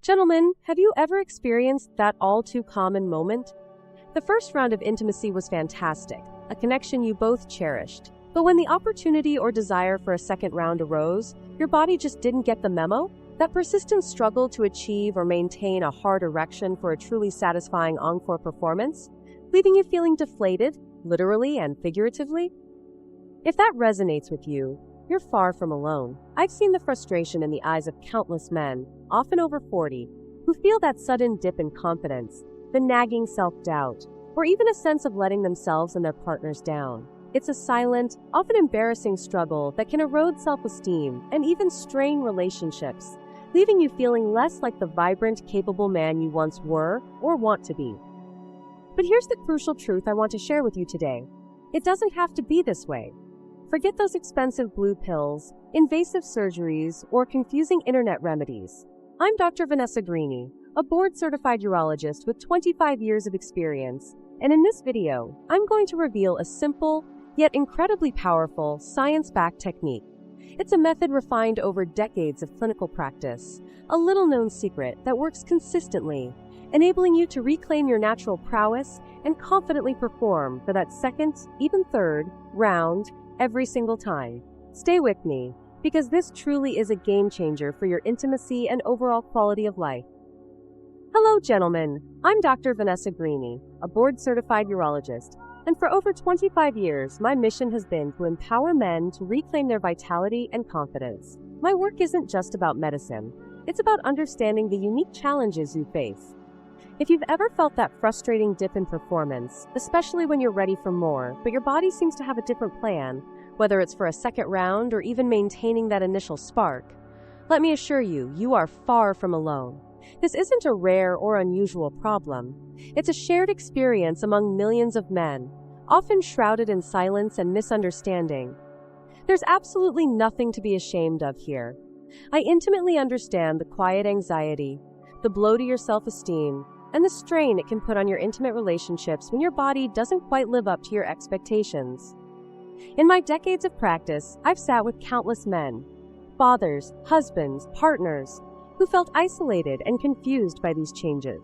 Gentlemen, have you ever experienced that all too common moment? The first round of intimacy was fantastic, a connection you both cherished. But when the opportunity or desire for a second round arose, your body just didn't get the memo? That persistent struggle to achieve or maintain a hard erection for a truly satisfying encore performance, leaving you feeling deflated, literally and figuratively? If that resonates with you, you're far from alone. I've seen the frustration in the eyes of countless men, often over 40, who feel that sudden dip in confidence, the nagging self-doubt, or even a sense of letting themselves and their partners down. It's a silent, often embarrassing struggle that can erode self-esteem and even strain relationships, leaving you feeling less like the vibrant, capable man you once were or want to be. But here's the crucial truth I want to share with you today. It doesn't have to be this way. Forget those expensive blue pills, invasive surgeries, or confusing internet remedies. I'm Dr. Vanessa Green, a board-certified urologist with 25 years of experience, and in this video, I'm going to reveal a simple, yet incredibly powerful, science-backed technique. It's a method refined over decades of clinical practice, a little-known secret that works consistently, enabling you to reclaim your natural prowess and confidently perform for that second, even third, round, every single time. Stay with me, because this truly is a game changer for your intimacy and overall quality of life. Hello, gentlemen. I'm Dr. Vanessa Green, a board-certified urologist, and for over 25 years, my mission has been to empower men to reclaim their vitality and confidence. My work isn't just about medicine. It's about understanding the unique challenges you face. If you've ever felt that frustrating dip in performance, especially when you're ready for more, but your body seems to have a different plan, whether it's for a second round or even maintaining that initial spark, let me assure you, you are far from alone. This isn't a rare or unusual problem. It's a shared experience among millions of men, often shrouded in silence and misunderstanding. There's absolutely nothing to be ashamed of here. I intimately understand the quiet anxiety, the blow to your self-esteem, and the strain it can put on your intimate relationships when your body doesn't quite live up to your expectations. In my decades of practice, I've sat with countless men, fathers, husbands, partners, who felt isolated and confused by these changes.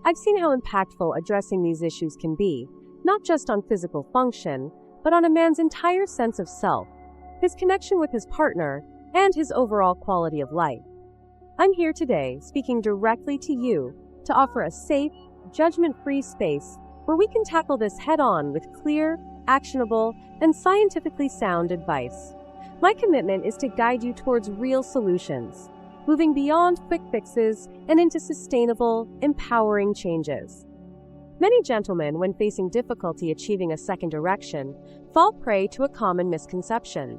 I've seen how impactful addressing these issues can be, not just on physical function, but on a man's entire sense of self, his connection with his partner, and his overall quality of life. I'm here today, speaking directly to you, to offer a safe, judgment-free space where we can tackle this head-on with clear, actionable, and scientifically sound advice. My commitment is to guide you towards real solutions, moving beyond quick fixes and into sustainable, empowering changes. Many gentlemen, when facing difficulty achieving a second erection, fall prey to a common misconception.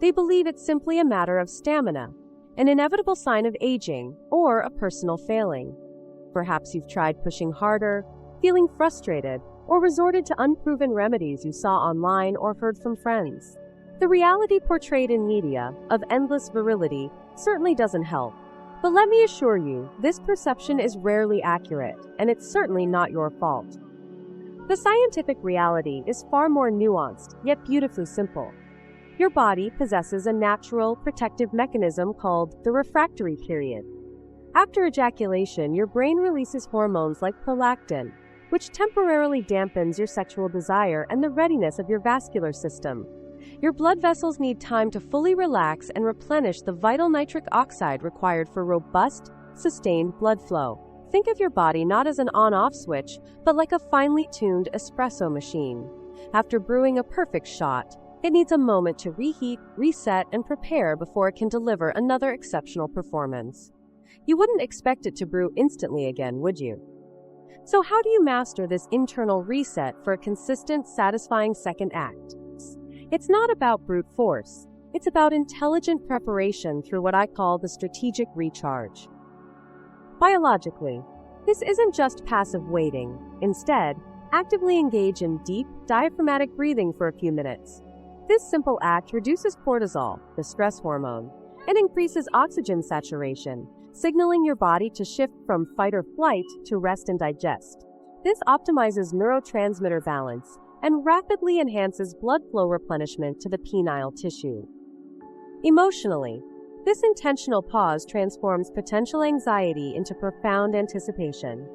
They believe it's simply a matter of stamina, an inevitable sign of aging, or a personal failing. Perhaps you've tried pushing harder, feeling frustrated, or resorted to unproven remedies you saw online or heard from friends. The reality portrayed in media of endless virility certainly doesn't help. But let me assure you, this perception is rarely accurate, and it's certainly not your fault. The scientific reality is far more nuanced, yet beautifully simple. Your body possesses a natural, protective mechanism called the refractory period. After ejaculation, your brain releases hormones like prolactin, which temporarily dampens your sexual desire and the readiness of your vascular system. Your blood vessels need time to fully relax and replenish the vital nitric oxide required for robust, sustained blood flow. Think of your body not as an on-off switch, but like a finely tuned espresso machine. After brewing a perfect shot, it needs a moment to reheat, reset, and prepare before it can deliver another exceptional performance. You wouldn't expect it to brew instantly again, would you? So how do you master this internal reset for a consistent, satisfying second act? It's not about brute force. It's about intelligent preparation through what I call the strategic recharge. Biologically, this isn't just passive waiting. Instead, actively engage in deep, diaphragmatic breathing for a few minutes. This simple act reduces cortisol, the stress hormone, and increases oxygen saturation, signaling your body to shift from fight or flight to rest and digest. This optimizes neurotransmitter balance and rapidly enhances blood flow replenishment to the penile tissue. Emotionally, This intentional pause transforms potential anxiety into profound anticipation.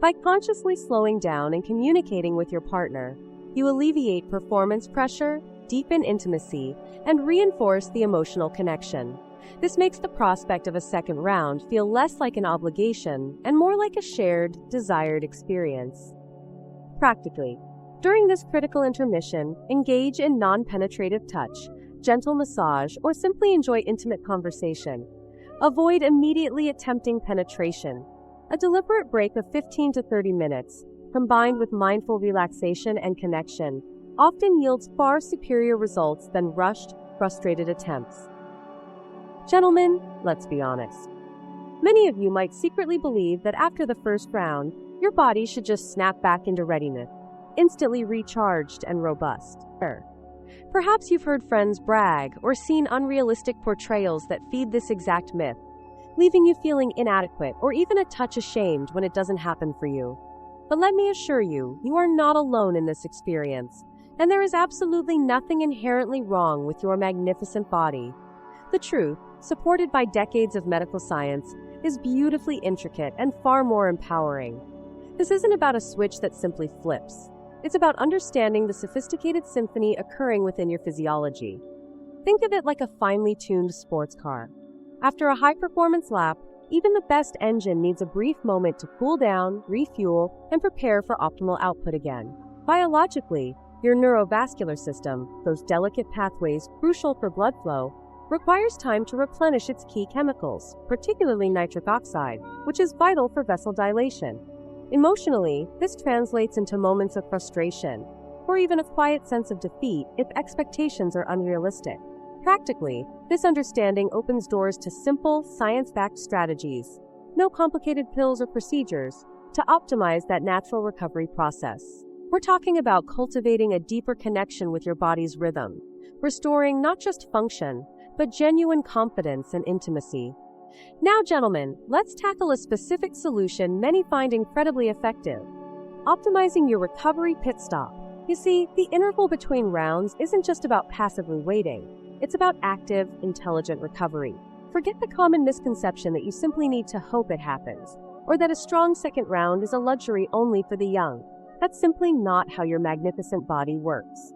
By consciously slowing down and communicating with your partner, you alleviate performance pressure, deepen intimacy, and reinforce the emotional connection. This makes the prospect of a second round feel less like an obligation and more like a shared, desired experience. Practically, during this critical intermission, engage in non-penetrative touch, gentle massage, or simply enjoy intimate conversation. Avoid immediately attempting penetration. A deliberate break of 15 to 30 minutes, combined with mindful relaxation and connection, often yields far superior results than rushed, frustrated attempts. Gentlemen, let's be honest. Many of you might secretly believe that after the first round, your body should just snap back into readiness, instantly recharged and robust. Perhaps you've heard friends brag or seen unrealistic portrayals that feed this exact myth, leaving you feeling inadequate or even a touch ashamed when it doesn't happen for you. But let me assure you, you are not alone in this experience, and there is absolutely nothing inherently wrong with your magnificent body. The truth, supported by decades of medical science, is beautifully intricate and far more empowering. This isn't about a switch that simply flips. It's about understanding the sophisticated symphony occurring within your physiology. Think of it like a finely tuned sports car. After a high-performance lap, even the best engine needs a brief moment to cool down, refuel, and prepare for optimal output again. Biologically, your neurovascular system, those delicate pathways crucial for blood flow, requires time to replenish its key chemicals, particularly nitric oxide, which is vital for vessel dilation. Emotionally, this translates into moments of frustration, or even a quiet sense of defeat if expectations are unrealistic. Practically, this understanding opens doors to simple, science-backed strategies, no complicated pills or procedures, to optimize that natural recovery process. We're talking about cultivating a deeper connection with your body's rhythm, restoring not just function, but genuine confidence and intimacy. Now, gentlemen, let's tackle a specific solution many find incredibly effective: optimizing your recovery pit stop. You see, the interval between rounds isn't just about passively waiting. It's about active, intelligent recovery. Forget the common misconception that you simply need to hope it happens, or that a strong second round is a luxury only for the young. That's simply not how your magnificent body works.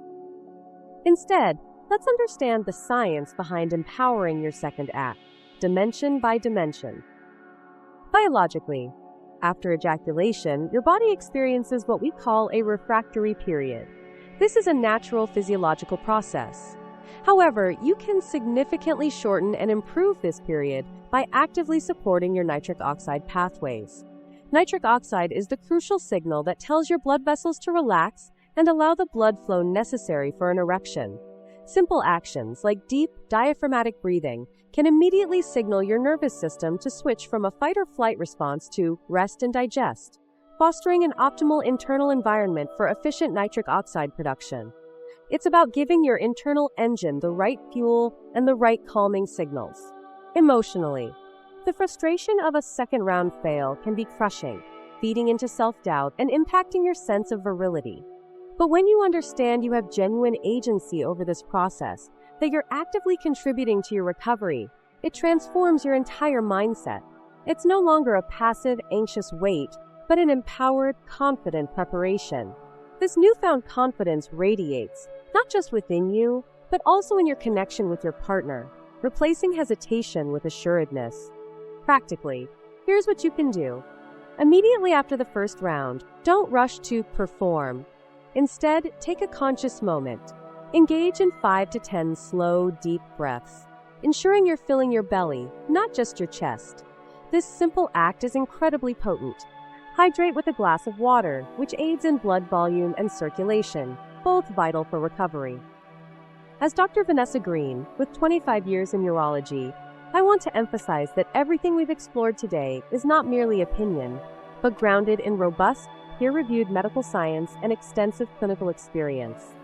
Instead, let's understand the science behind empowering your second act, dimension by dimension. Biologically, after ejaculation, your body experiences what we call a refractory period. This is a natural physiological process. However, you can significantly shorten and improve this period by actively supporting your nitric oxide pathways. Nitric oxide is the crucial signal that tells your blood vessels to relax and allow the blood flow necessary for an erection. Simple actions like deep, diaphragmatic breathing can immediately signal your nervous system to switch from a fight-or-flight response to rest and digest, fostering an optimal internal environment for efficient nitric oxide production. It's about giving your internal engine the right fuel and the right calming signals. Emotionally, the frustration of a second-round fail can be crushing, feeding into self-doubt and impacting your sense of virility. But when you understand you have genuine agency over this process, that you're actively contributing to your recovery, it transforms your entire mindset. It's no longer a passive, anxious wait, but an empowered, confident preparation. This newfound confidence radiates, not just within you, but also in your connection with your partner, replacing hesitation with assuredness. Practically, here's what you can do. Immediately after the first round, don't rush to perform. Instead, take a conscious moment. Engage in 5 to 10 slow, deep breaths, ensuring you're filling your belly, not just your chest. This simple act is incredibly potent. Hydrate with a glass of water, which aids in blood volume and circulation, both vital for recovery. As Dr. Vanessa Green, with 25 years in urology, I want to emphasize that everything we've explored today is not merely opinion, but grounded in robust, peer-reviewed medical science and extensive clinical experience.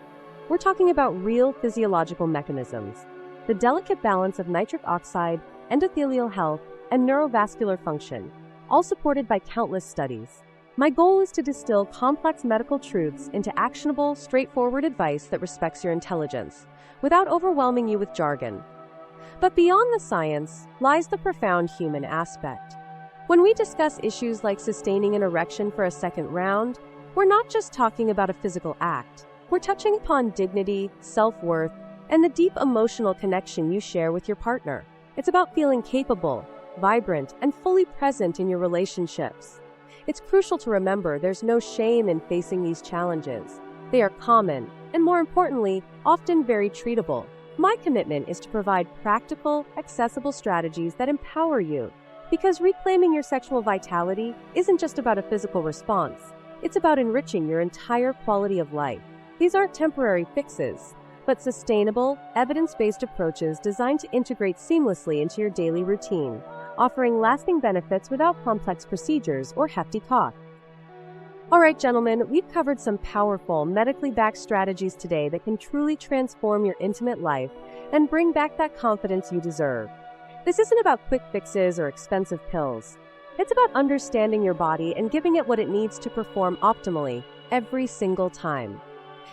We're talking about real physiological mechanisms, the delicate balance of nitric oxide, endothelial health, and neurovascular function, all supported by countless studies. My goal is to distill complex medical truths into actionable, straightforward advice that respects your intelligence, without overwhelming you with jargon. But beyond the science lies the profound human aspect. When we discuss issues like sustaining an erection for a second round, we're not just talking about a physical act. We're touching upon dignity, self-worth, and the deep emotional connection you share with your partner. It's about feeling capable, vibrant, and fully present in your relationships. It's crucial to remember there's no shame in facing these challenges. They are common, and more importantly, often very treatable. My commitment is to provide practical, accessible strategies that empower you. Because reclaiming your sexual vitality isn't just about a physical response. It's about enriching your entire quality of life. These aren't temporary fixes, but sustainable, evidence-based approaches designed to integrate seamlessly into your daily routine, offering lasting benefits without complex procedures or hefty costs. All right, gentlemen, we've covered some powerful, medically backed strategies today that can truly transform your intimate life and bring back that confidence you deserve. This isn't about quick fixes or expensive pills. It's about understanding your body and giving it what it needs to perform optimally every single time.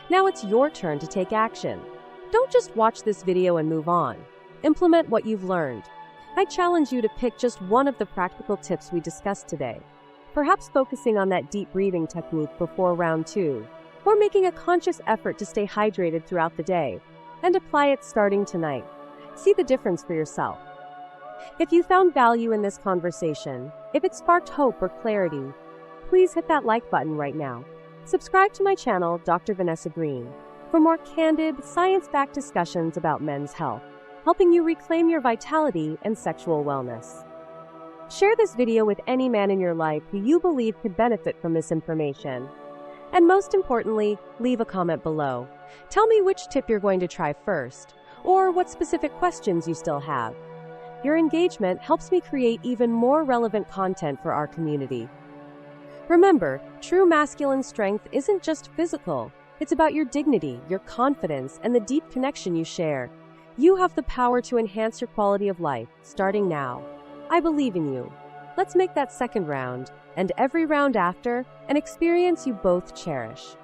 Now it's your turn to take action. Don't just watch this video and move on. Implement what you've learned. I challenge you to pick just one of the practical tips we discussed today. Perhaps focusing on that deep breathing technique before round 2, or making a conscious effort to stay hydrated throughout the day, and apply it starting tonight. See the difference for yourself. If you found value in this conversation, if it sparked hope or clarity, please hit that like button right now. Subscribe to my channel, Dr. Vanessa Green, for more candid, science-backed discussions about men's health, helping you reclaim your vitality and sexual wellness. Share this video with any man in your life who you believe could benefit from this information. And most importantly, leave a comment below. Tell me which tip you're going to try first, or what specific questions you still have. Your engagement helps me create even more relevant content for our community. Remember, true masculine strength isn't just physical. It's about your dignity, your confidence, and the deep connection you share. You have the power to enhance your quality of life, starting now. I believe in you. Let's make that second round, and every round after, an experience you both cherish.